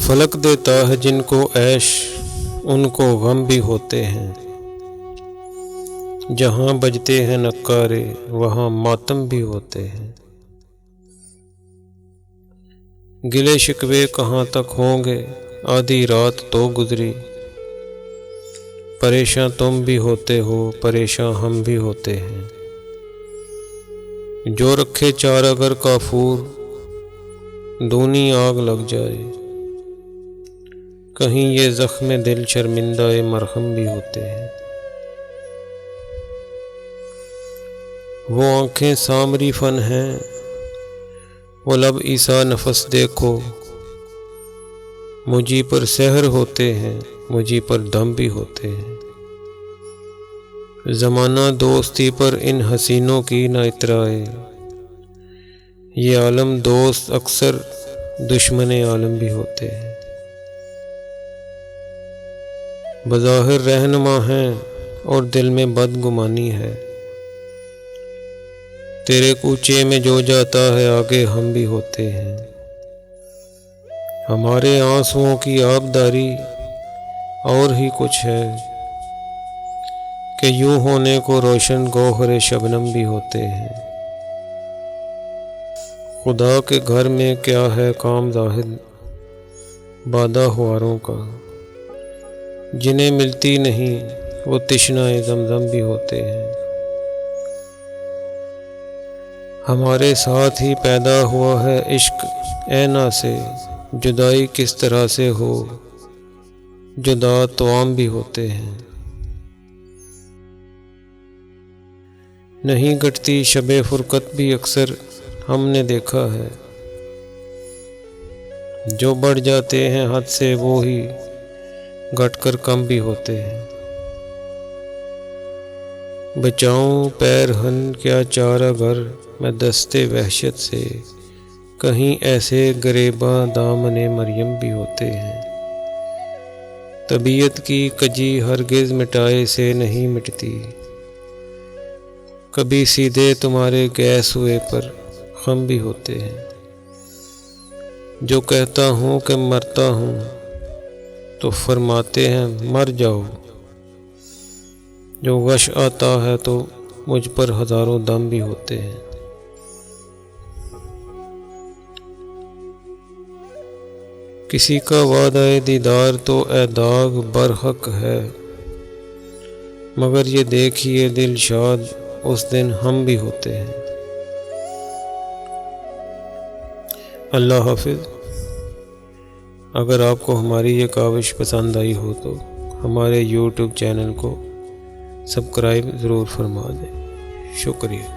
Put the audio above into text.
فلک دیتا ہے جن کو عیش، ان کو غم بھی ہوتے ہیں۔ جہاں بجتے ہیں نکارے وہاں ماتم بھی ہوتے ہیں۔ گلے شکوے کہاں تک ہوں گے، آدھی رات تو گزری۔ پریشاں تم بھی ہوتے ہو، پریشاں ہم بھی ہوتے ہیں۔ جو رکھے چار اگر کافور، دونی آگ لگ جائے۔ کہیں یہ زخم دل شرمندہ مرہم بھی ہوتے ہیں۔ وہ آنکھیں سامری فن ہیں، وہ لب عیسیٰ نفس دیکھو۔ مجھی پر سحر ہوتے ہیں، مجھی پر دم بھی ہوتے ہیں۔ زمانہ دوستی پر ان حسینوں کی نہ اترائے۔ یہ عالم دوست اکثر دشمن عالم بھی ہوتے ہیں۔ بظاہر رہنما ہیں اور دل میں بدگمانی ہے۔ تیرے کوچے میں جو جاتا ہے آگے ہم بھی ہوتے ہیں۔ ہمارے آنسوؤں کی آبداری اور ہی کچھ ہے کہ یوں ہونے کو روشن گوہر شبنم بھی ہوتے ہیں۔ خدا کے گھر میں کیا ہے کام زاہد بادہ ہواروں کا، جنہیں ملتی نہیں وہ تشنہ زمزم بھی ہوتے ہیں۔ ہمارے ساتھ ہی پیدا ہوا ہے عشق اینا سے، جدائی کس طرح سے ہو، جدا توام بھی ہوتے ہیں۔ نہیں گٹتی شب فرقت بھی اکثر ہم نے دیکھا ہے۔ جو بڑھ جاتے ہیں حد سے وہی گٹ کر کم بھی ہوتے ہیں۔ بچاؤں پیرہن کیا چارہ گر میں دستے وحشت سے، کہیں ایسے گریباں دامن مریم بھی ہوتے ہیں۔ طبیعت کی کجی ہرگز مٹائے سے نہیں مٹتی، کبھی سیدھے تمہارے گیس ہوئے پر خم بھی ہوتے ہیں۔ جو کہتا ہوں کہ مرتا ہوں تو فرماتے ہیں مر جاؤ، جو غش آتا ہے تو مجھ پر ہزاروں دم بھی ہوتے ہیں۔ کسی کا وعدہ دیدار تو اے داغ برحق ہے، مگر یہ دیکھیے دل شاد اس دن ہم بھی ہوتے ہیں۔ اللہ حافظ۔ اگر آپ کو ہماری یہ کاوش پسند آئی ہو تو ہمارے یوٹیوب چینل کو سبسکرائب ضرور فرما دیں۔ شکریہ۔